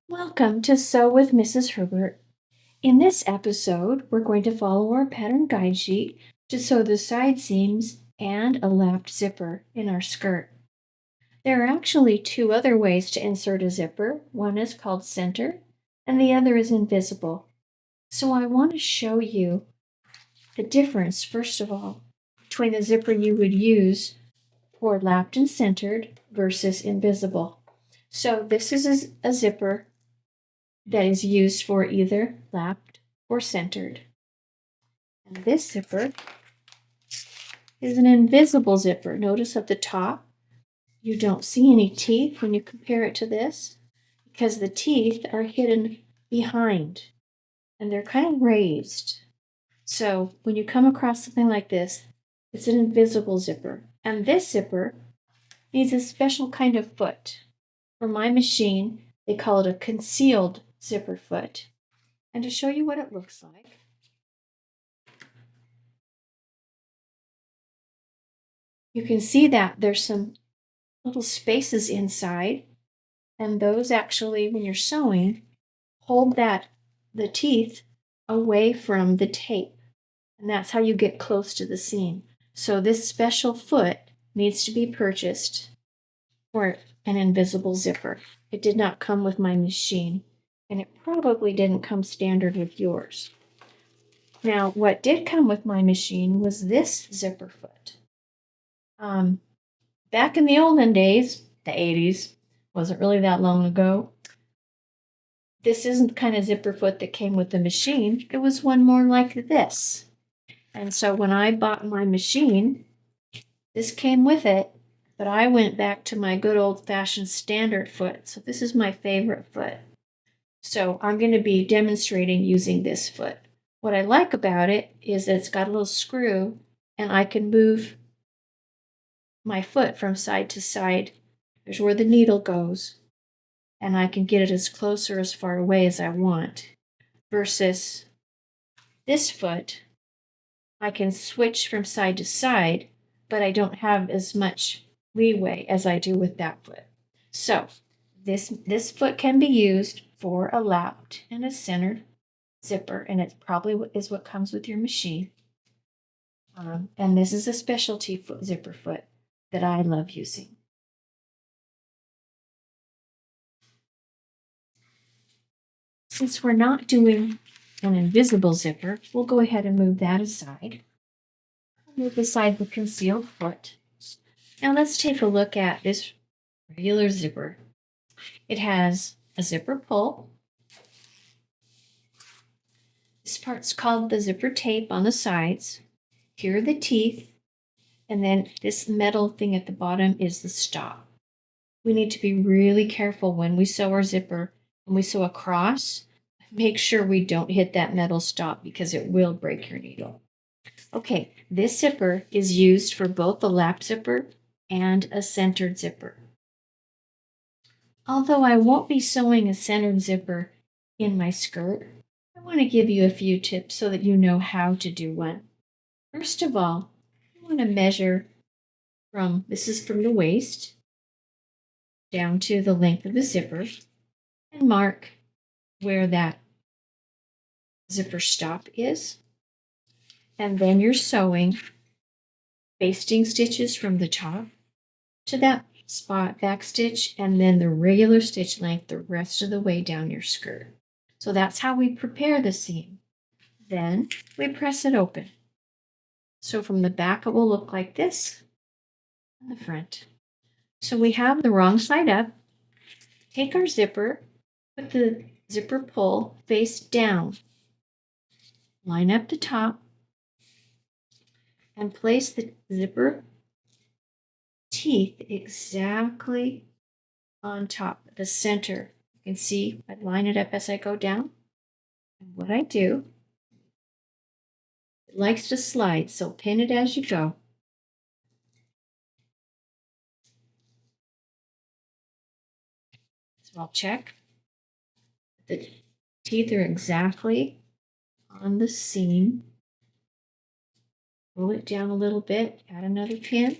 Welcome to Sew with Mrs. Herbert. In this episode, we're going to follow our pattern guide sheet to sew the side seams and a lapped zipper in our skirt. There are actually two other ways to insert a zipper. One is called center and the other is invisible. So I want to show you the difference, first of all, between the zipper you would use for lapped and centered versus invisible. So this is a zipper that is used for either lapped or centered. And this zipper is an invisible zipper. Notice at the top, you don't see any teeth when you compare it to this because the teeth are hidden behind and they're kind of raised. So when you come across something like this, it's an invisible zipper. And this zipper needs a special kind of foot. For my machine, they call it a concealed zipper foot. And to show you what it looks like, you can see that there's some little spaces inside, and those actually, when you're sewing, hold the teeth away from the tape, and that's how you get close to the seam. So this special foot needs to be purchased for an invisible zipper. It did not come with my machine, and it probably didn't come standard with yours. Now, what did come with my machine was this zipper foot. Back in the olden days, the 80s, wasn't really that long ago, this isn't the kind of zipper foot that came with the machine. It was one more like this. And so when I bought my machine, this came with it, but I went back to my good old-fashioned standard foot. So this is my favorite foot. So I'm going to be demonstrating using this foot. What I like about it is that it's got a little screw and I can move my foot from side to side. There's where the needle goes, and I can get it as close or as far away as I want. Versus this foot, I can switch from side to side, but I don't have as much leeway as I do with that foot. So this foot can be used for a lapped and a centered zipper, and it probably is what comes with your machine. And this is a specialty zipper foot that I love using. Since we're not doing an invisible zipper, we'll go ahead and move that aside. Move aside the concealed foot. Now let's take a look at this regular zipper. It has a zipper pull. This part's called the zipper tape on the sides. Here are the teeth, and then this metal thing at the bottom is the stop. We need to be really careful when we sew our zipper. When we sew across, make sure we don't hit that metal stop because it will break your needle. Okay, this zipper is used for both a lap zipper and a centered zipper. Although I won't be sewing a centered zipper in my skirt, I want to give you a few tips so that you know how to do one. First of all, you want to measure this is from the waist down to the length of the zipper, and mark where that zipper stop is. And then you're sewing basting stitches from the top to that spot, back stitch, and then the regular stitch length the rest of the way down your skirt. So that's how we prepare the seam. Then we press it open. So from the back it will look like this, and the front. So we have the wrong side up. Take our zipper, put the zipper pull face down, line up the top, and place the zipper teeth exactly on top, the center. You can see I line it up as I go down. And what I do, it likes to slide, so pin it as you go. So I'll check. The teeth are exactly on the seam. Pull it down a little bit, add another pin.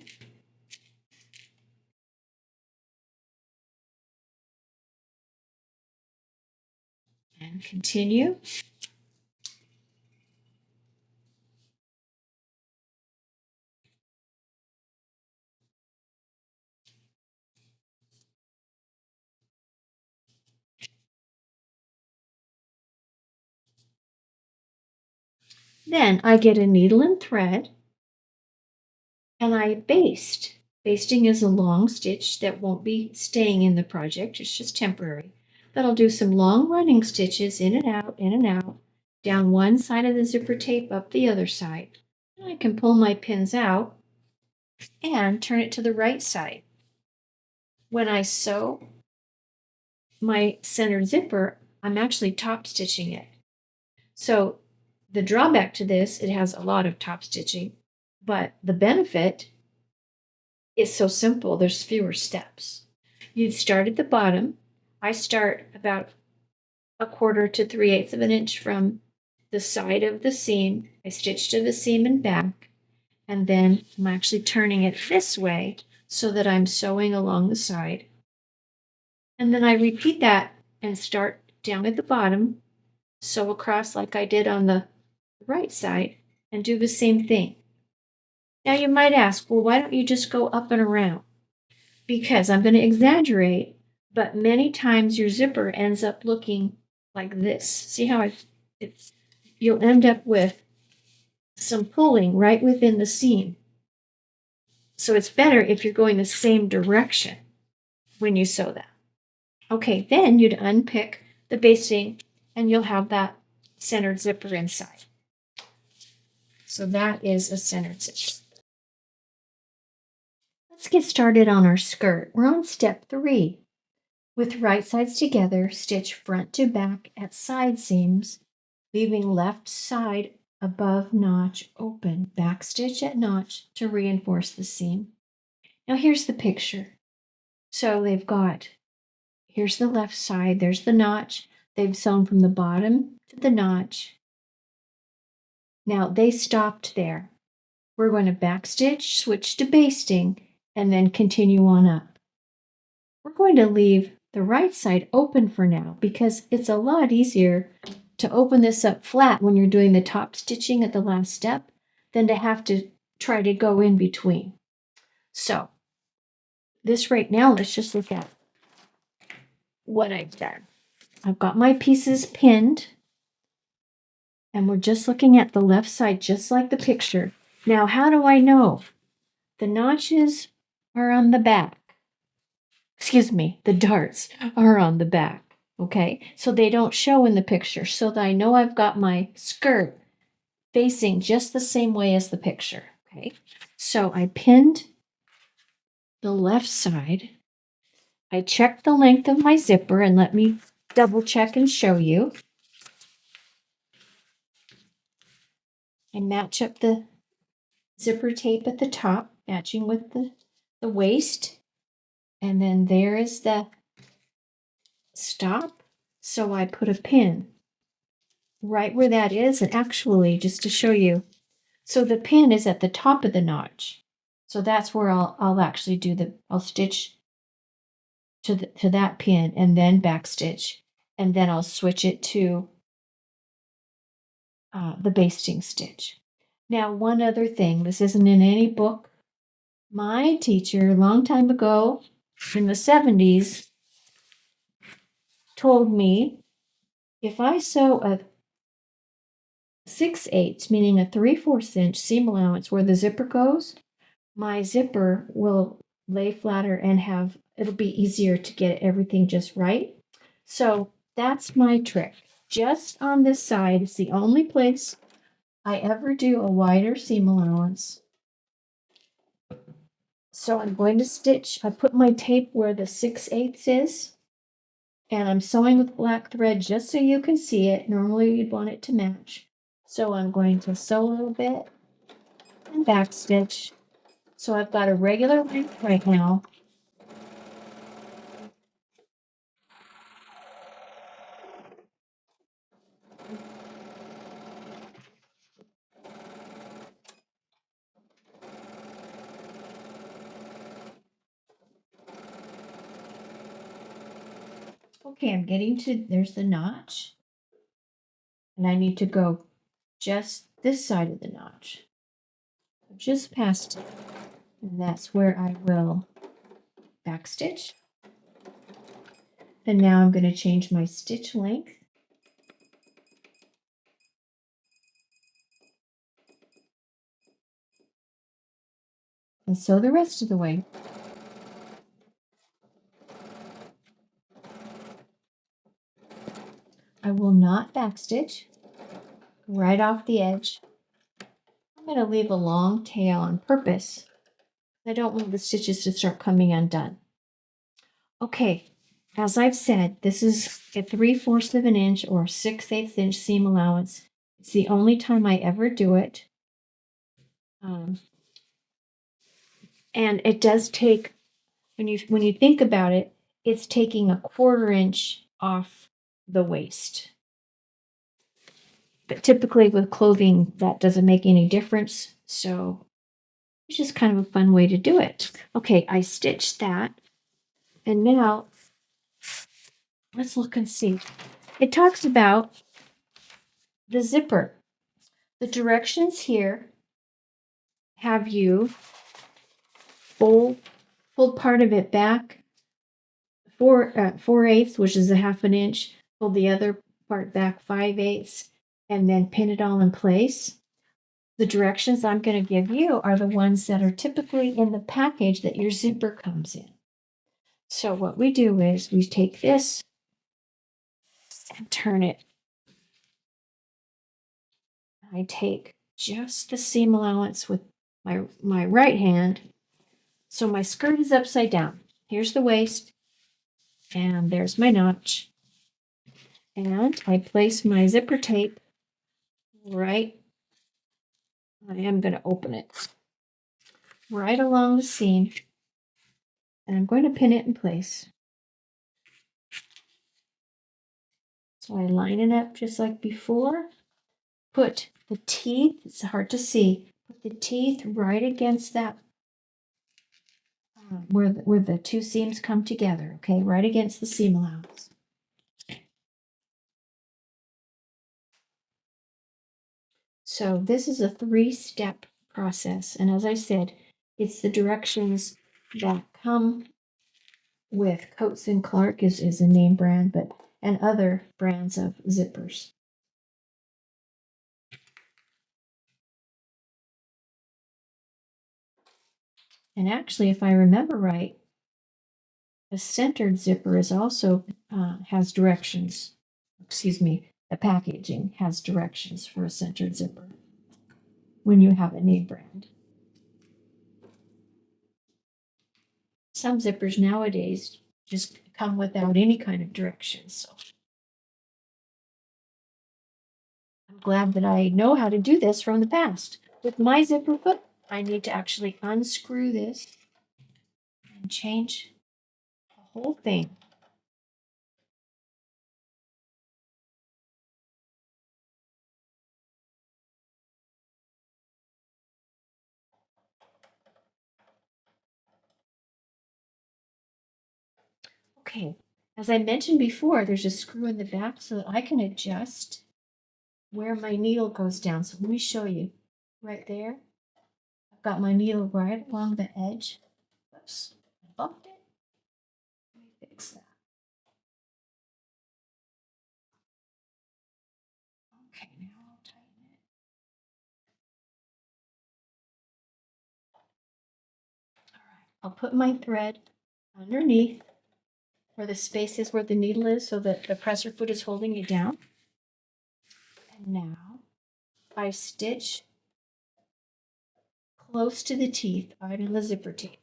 and continue. Then I get a needle and thread and I baste. Basting is a long stitch that won't be staying in the project, it's just temporary. But I'll do some long running stitches in and out, down one side of the zipper tape, up the other side. And I can pull my pins out and turn it to the right side. When I sew my center zipper, I'm actually top stitching it. So the drawback to this, it has a lot of top stitching, but the benefit is so simple. There's fewer steps. You'd start at the bottom. I start about 1/4 to 3/8 of an inch from the side of the seam. I stitch to the seam and back, and then I'm actually turning it this way so that I'm sewing along the side. And then I repeat that and start down at the bottom, sew across like I did on the right side, and do the same thing. Now you might ask, well, why don't you just go up and around? Because I'm going to exaggerate, but many times your zipper ends up looking like this. See how you'll end up with some pulling right within the seam. So it's better if you're going the same direction when you sew that. Okay, then you'd unpick the basting and you'll have that centered zipper inside. So that is a centered zipper. Let's get started on our skirt. We're on step 3. With right sides together, stitch front to back at side seams, leaving left side above notch open. Back stitch at notch to reinforce the seam. Now here's the picture. So they've got, here's the left side, there's the notch. They've sewn from the bottom to the notch. Now they stopped there. We're going to back stitch, switch to basting, and then continue on up. We're going to leave the right side open for now because it's a lot easier to open this up flat when you're doing the top stitching at the last step than to have to try to go in between. So this right now, let's just look at what I've done. I've got my pieces pinned and we're just looking at the left side just like the picture. Now, how do I know? The notches are on the back. Excuse me, the darts are on the back, okay? So they don't show in the picture, so that I know I've got my skirt facing just the same way as the picture, okay? So I pinned the left side. I checked the length of my zipper, and let me double check and show you. I match up the zipper tape at the top, matching with the waist. And then there is the stop. So I put a pin right where that is. And actually, just to show you, so the pin is at the top of the notch. So that's where I'll actually do I'll stitch to that pin and then back stitch. And then I'll switch it to the basting stitch. Now, one other thing, this isn't in any book. My teacher, a long time ago in the 70s, told me if I sew a 6/8, meaning a 3/4 inch seam allowance where the zipper goes, my zipper will lay flatter and it'll be easier to get everything just right. So that's my trick. Just on this side, it's the only place I ever do a wider seam allowance. So I'm going to stitch, I put my tape where the 6/8 is, and I'm sewing with black thread just so you can see it. Normally you'd want it to match. So I'm going to sew a little bit and back stitch. So I've got a regular length right now. Okay, I'm getting to, there's the notch. and I need to go just this side of the notch, just past it, and that's where I will backstitch. And now I'm going to change my stitch length. And sew the rest of the way. I will not backstitch right off the edge. I'm going to leave a long tail on purpose. I don't want the stitches to start coming undone. Okay, as I've said, this is a 3/4 of an inch or 6/8 inch seam allowance. It's the only time I ever do it. And it does take, when you think about it, it's taking a 1/4 inch off the waist. But typically with clothing, that doesn't make any difference. So it's just kind of a fun way to do it. Okay, I stitched that. And now let's look and see. It talks about the zipper. The directions here have you fold part of it back 4/8, which is a 1/2 inch, fold the other part back 5/8, and then pin it all in place. The directions I'm going to give you are the ones that are typically in the package that your zipper comes in. So what we do is we take this and turn it. I take just the seam allowance with my right hand. So my skirt is upside down. Here's the waist, and there's my notch. And I place my zipper tape right, I am going to open it, right along the seam, and I'm going to pin it in place. So I line it up just like before. Put the teeth, it's hard to see, put the teeth right against that, where the two seams come together, okay, right against the seam allowance. So this is a 3-step process, and as I said, it's the directions that come with Coats and Clark is a name brand, but and other brands of zippers. And actually, if I remember right, a centered zipper is also has directions. Excuse me, the packaging has directions for a centered zipper when you have a name brand. Some zippers nowadays just come without any kind of directions. So I'm glad that I know how to do this from the past. With my zipper foot, I need to actually unscrew this and change the whole thing. Okay, as I mentioned before, there's a screw in the back so that I can adjust where my needle goes down. So let me show you. Right there, I've got my needle right along the edge. Oops, I bumped it. Let me fix that. Okay, now I'll tighten it. All right, I'll put my thread underneath where the space is where the needle is so that the presser foot is holding it down. And now I stitch close to the teeth out in the zipper teeth.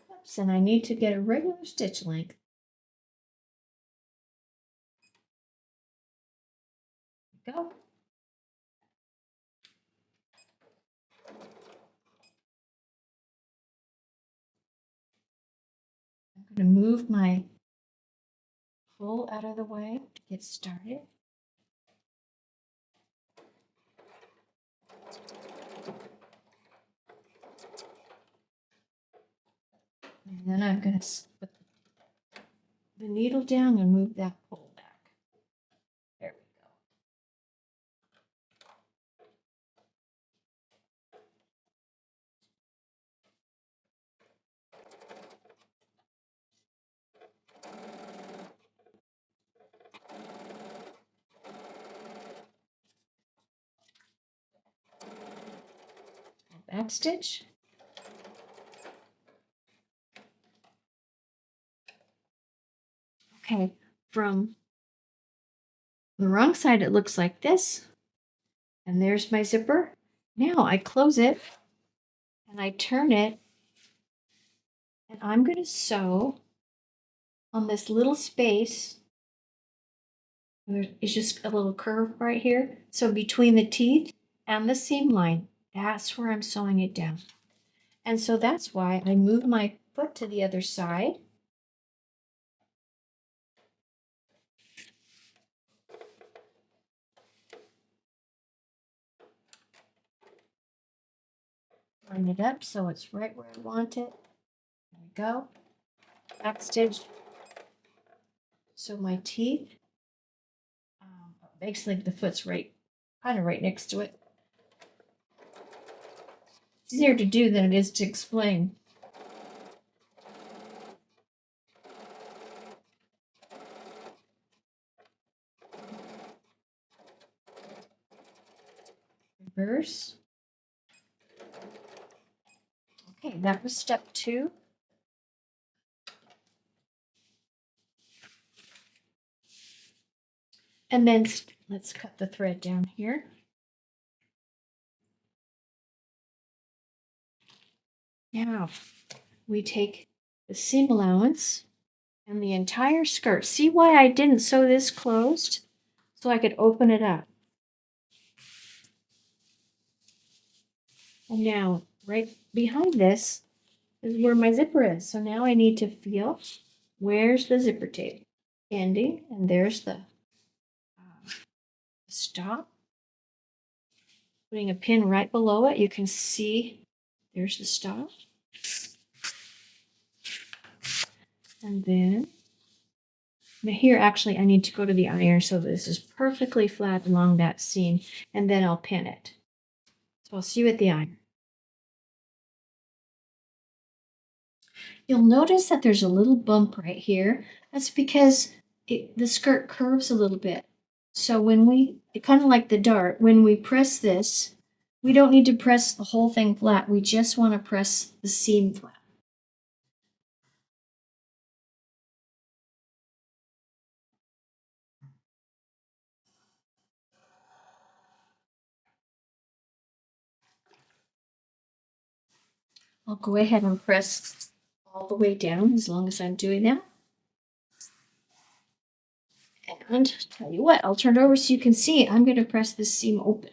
Oops, and I need to get a regular stitch length. Go. I'm going to move my pull out of the way to get started. And then I'm going to put the needle down and move that pole back. There we go. Back stitch. Okay, from the wrong side it looks like this. And there's my zipper. Now I close it and I turn it, and I'm going to sew on this little space. It's just a little curve right here. So between the teeth and the seam line, that's where I'm sewing it down. And so that's why I move my foot to the other side. Line it up so it's right where I want it. There we go. Back stitch. So my teeth, basically the foot's right, kind of right next to it. It's easier to do than it is to explain. Reverse. Okay, that was step 2. And then let's cut the thread down here. Now we take the seam allowance and the entire skirt. See why I didn't sew this closed? So I could open it up. And now right behind this is where my zipper is. So now I need to feel where's the zipper tape ending, and there's the stop. Putting a pin right below it, you can see there's the stop. And then here, actually, I need to go to the iron so this is perfectly flat along that seam, and then I'll pin it. So I'll see you at the iron. You'll notice that there's a little bump right here. That's because the skirt curves a little bit. So when kind of like the dart, when we press this, we don't need to press the whole thing flat. We just want to press the seam flat. I'll go ahead and press all the way down as long as I'm doing that. And tell you what, I'll turn it over so you can see. I'm going to press this seam open.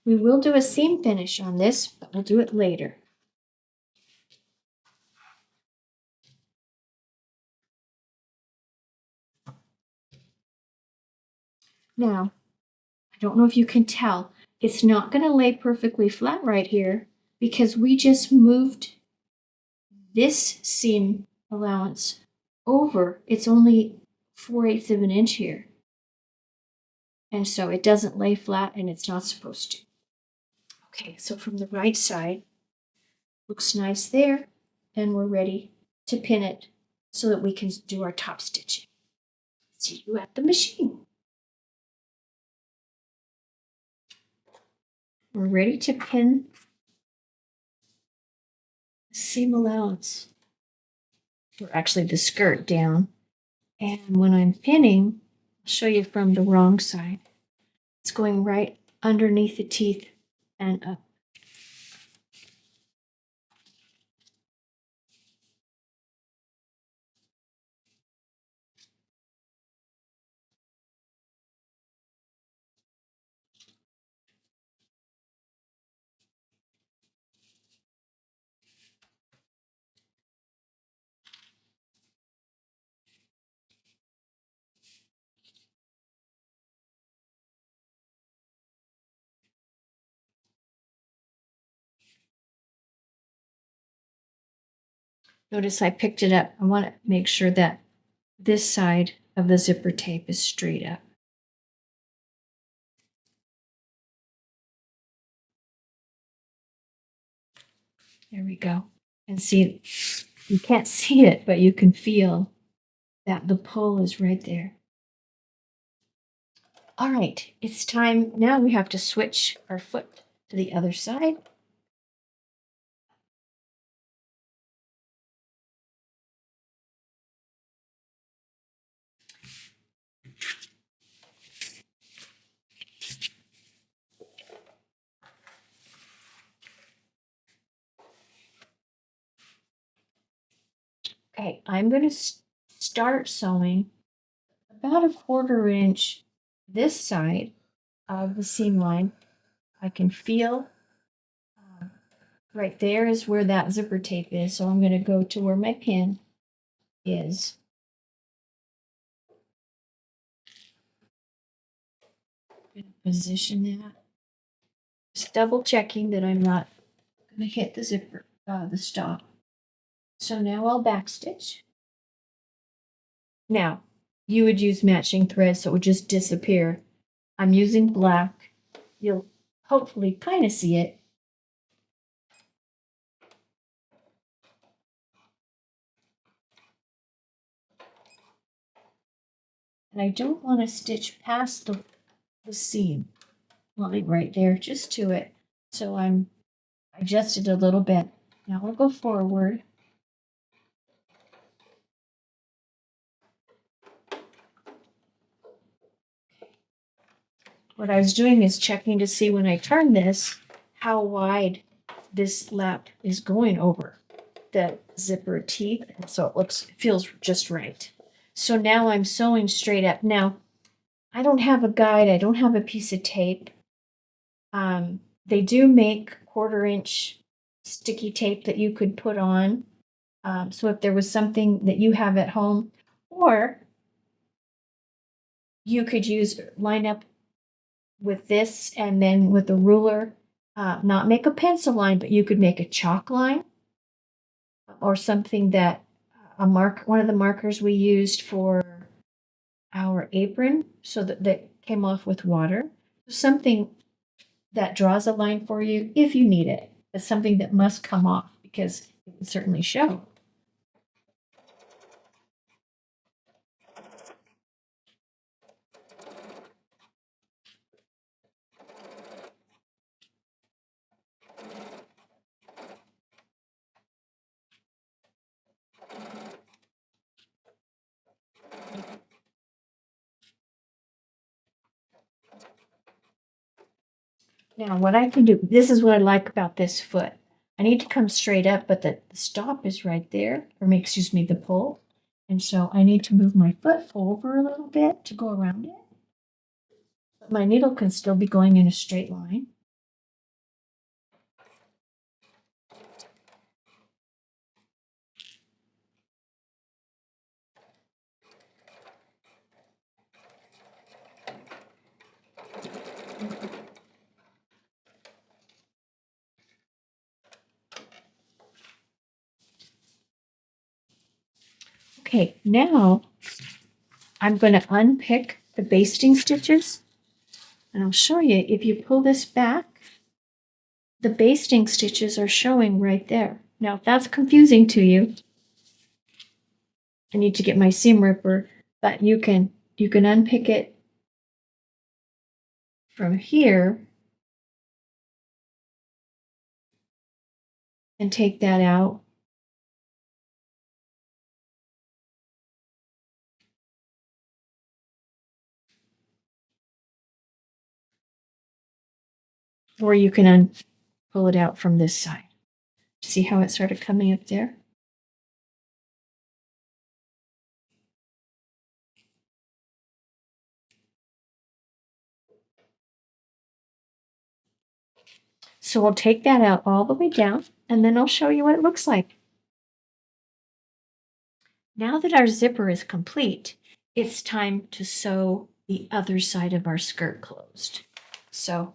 We will do a seam finish on this, but we'll do it later. Now, I don't know if you can tell, it's not going to lay perfectly flat right here because we just moved this seam allowance over. It's only 4/8 of an inch here. And so it doesn't lay flat, and it's not supposed to. Okay, so from the right side, looks nice there, and we're ready to pin it so that we can do our top stitching. See you at the machine. We're ready to pin the seam allowance, or actually the skirt, down. And when I'm pinning, I'll show you from the wrong side. It's going right underneath the teeth and up. Notice I picked it up. I want to make sure that this side of the zipper tape is straight up. There we go. And see, you can't see it, but you can feel that the pull is right there. All right, it's time. Now we have to switch our foot to the other side. Okay, I'm going to start sewing about a 1/4 inch this side of the seam line. I can feel right there is where that zipper tape is, so I'm going to go to where my pin is. Position that. Just double checking that I'm not going to hit the zipper, the stop. So now I'll backstitch. Now, you would use matching thread so it would just disappear. I'm using black. You'll hopefully kind of see it. And I don't want to stitch past the seam line right there, just to it. So I'm adjusted a little bit. Now we'll go forward. What I was doing is checking to see when I turn this, how wide this lap is going over the zipper teeth. And so it feels just right. So now I'm sewing straight up. Now, I don't have a guide. I don't have a piece of tape. They do make 1/4 inch sticky tape that you could put on. So if there was something that you have at home, or you could line up with this and then with a ruler, not make a pencil line, but you could make a chalk line or something that one of the markers we used for our apron so that came off with water. Something that draws a line for you if you need it. It's something that must come off because it would certainly show. Now, what I can do, this is what I like about this foot. I need to come straight up, but the stop is right there, or excuse me, the pull. And so I need to move my foot over a little bit to go around it. But my needle can still be going in a straight line. Okay, now I'm going to unpick the basting stitches. And I'll show you, if you pull this back, the basting stitches are showing right there. Now, if that's confusing to you, I need to get my seam ripper, but you can unpick it from here and take that out. Or you can pull it out from this side. See how it started coming up there? So I'll take that out all the way down, and then I'll show you what it looks like. Now that our zipper is complete, it's time to sew the other side of our skirt closed. So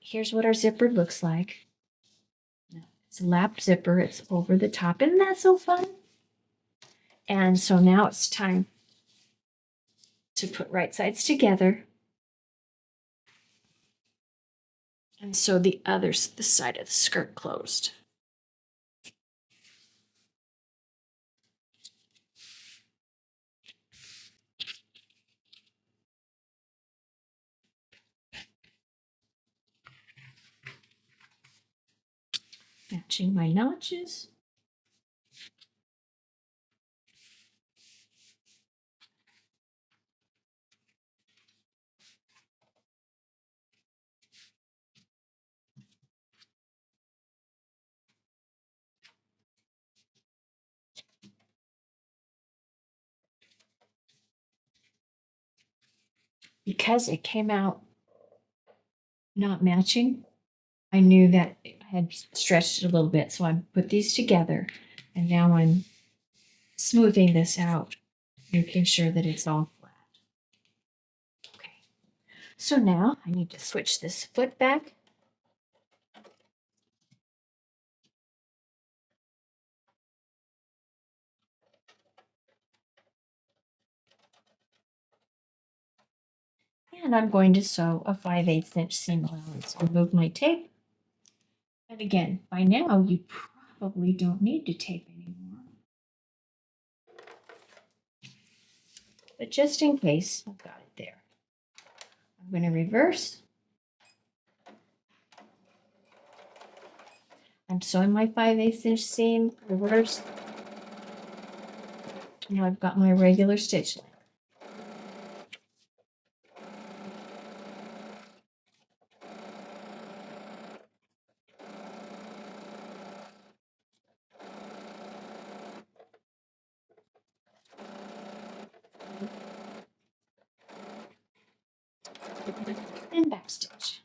here's what our zipper looks like. It's a lap zipper. It's over the top. Isn't that so fun? And so now it's time to put right sides together. And so the side of the skirt closed. Matching my notches. Because it came out not matching, I knew that I had stretched it a little bit. So I put these together and now I'm smoothing this out, making sure that it's all flat. Okay. So now I need to switch this foot back. And I'm going to sew a 5/8 inch seam allowance. Remove my tape. And again, by now you probably don't need to tape anymore. But just in case, I've got it there. I'm going to reverse. I'm sewing my 5/8 inch seam, reverse. Now I've got my regular stitch length. And backstitch.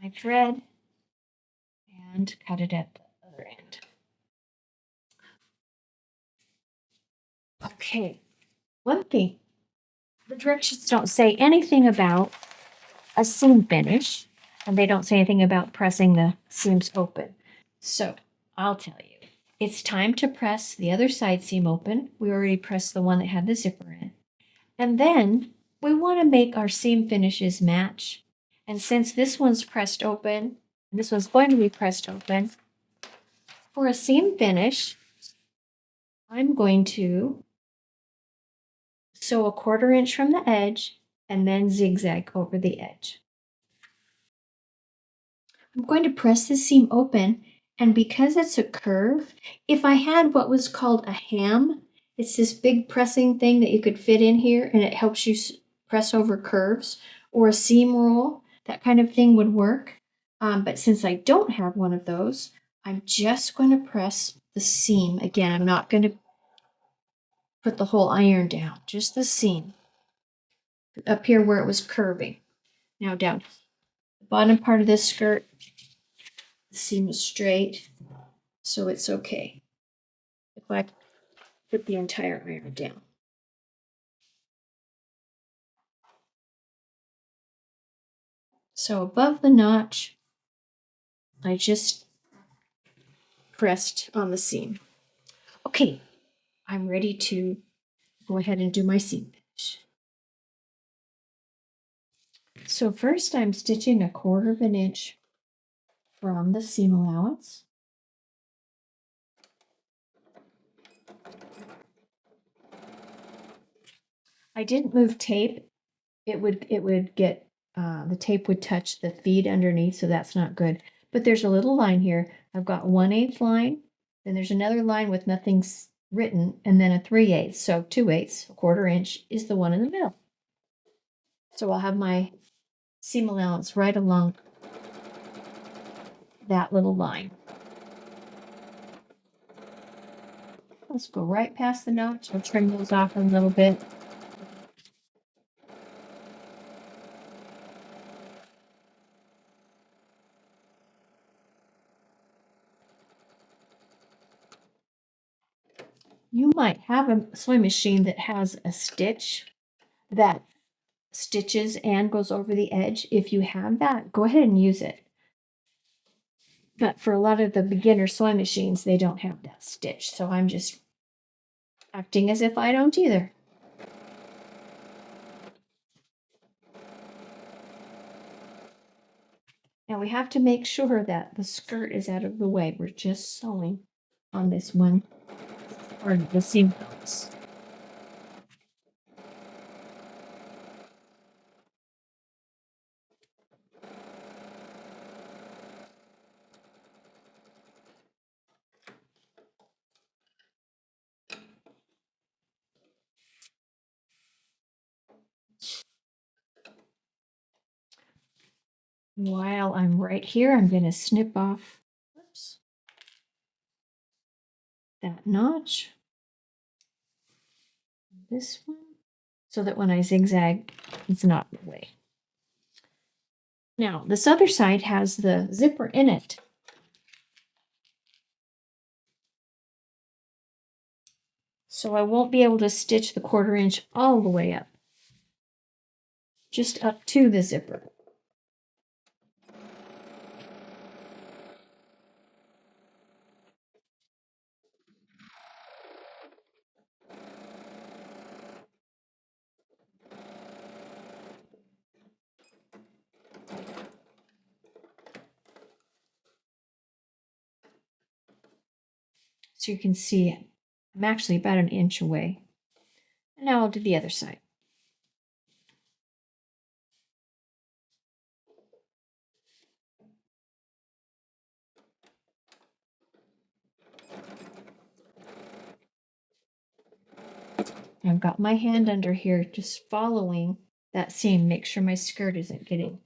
My thread and cut it at the other end. Okay, one thing, the directions don't say anything about a seam finish, and they don't say anything about pressing the seams open. So I'll tell you, it's time to press the other side seam open. We already pressed the one that had the zipper in. And then we want to make our seam finishes match. And since this one's pressed open, this one's going to be pressed open, for a seam finish, I'm going to sew a 1/4 inch from the edge and then zigzag over the edge. I'm going to press the seam open, and because it's a curve, if I had what was called a ham, it's this big pressing thing that you could fit in here and it helps you press over curves, or a seam roll, that kind of thing would work. But since I don't have one of those, I'm just going to press the seam. Again, I'm not going to put the whole iron down, just the seam up here where it was curving. Now down the bottom part of this skirt, the seam is straight, so it's okay if I put the entire iron down. So above the notch, I just pressed on the seam. Okay, I'm ready to go ahead and do my seam finish. So first I'm stitching a 1/4 inch from the seam allowance. I didn't move tape. It would get the tape would touch the feed underneath, so that's not good. But there's a little line here. I've got 1/8 line, then there's another line with nothing written, and then a 3/8. So 2/8, a 1/4 inch is the one in the middle. So I'll have my seam allowance right along that little line. Let's go right past the notch. I'll trim those off a little bit. You might have a sewing machine that has a stitch that stitches and goes over the edge. If you have that, go ahead and use it. But for a lot of the beginner sewing machines, they don't have that stitch. So I'm just acting as if I don't either. Now we have to make sure that the skirt is out of the way. We're just sewing on this one, or the seam helps. While I'm right here, I'm going to snip off that notch, this one, so that when I zigzag, it's not in the way. Now, this other side has the zipper in it. So I won't be able to stitch the 1/4 inch all the way up, just up to the zipper. So you can see I'm actually about an inch away. And now I'll do the other side. I've got my hand under here just following that seam, make sure my skirt isn't getting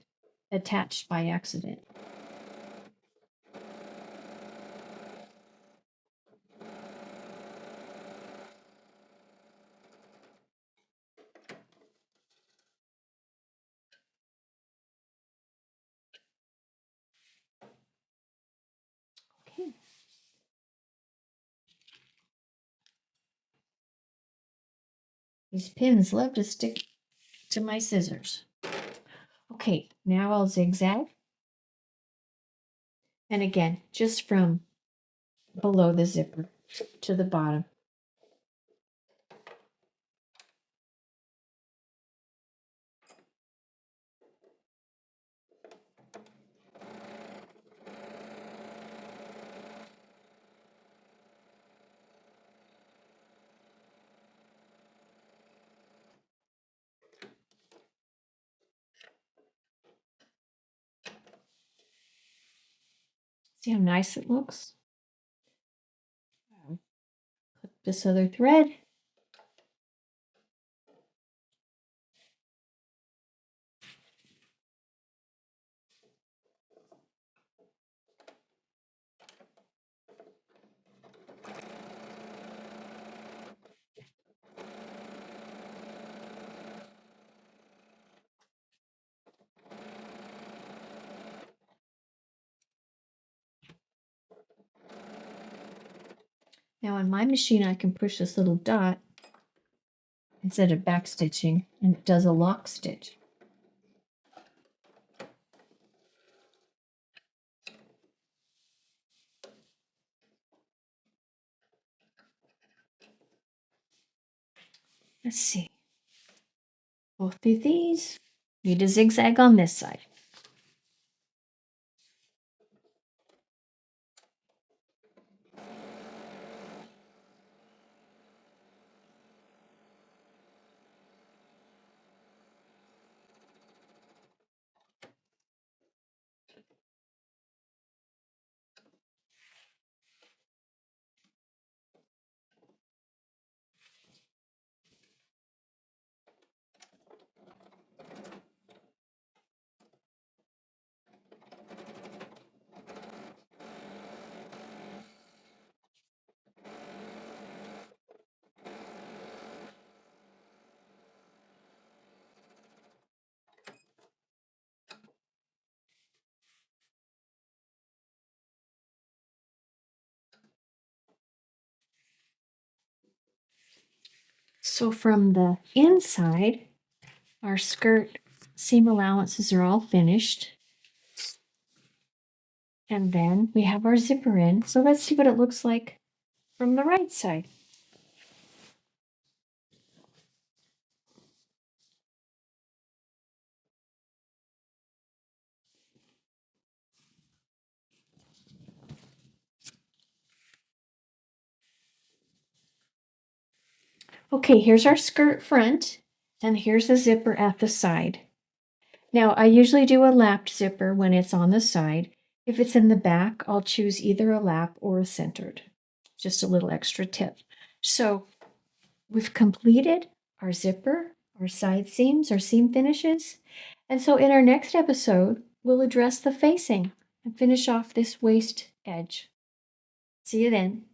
attached by accident. Okay. These pins love to stick to my scissors. Okay, now I'll zigzag. And again, just from below the zipper to the bottom. See how nice it looks? Clip this other thread. Now on my machine, I can push this little dot instead of back stitching, and it does a lock stitch. Let's see. Both of these need a zigzag on this side. So from the inside, our skirt seam allowances are all finished. And then we have our zipper in. So let's see what it looks like from the right side. Okay, here's our skirt front, and here's the zipper at the side. Now, I usually do a lapped zipper when it's on the side. If it's in the back, I'll choose either a lap or a centered. Just a little extra tip. So we've completed our zipper, our side seams, our seam finishes. And so in our next episode, we'll address the facing and finish off this waist edge. See you then.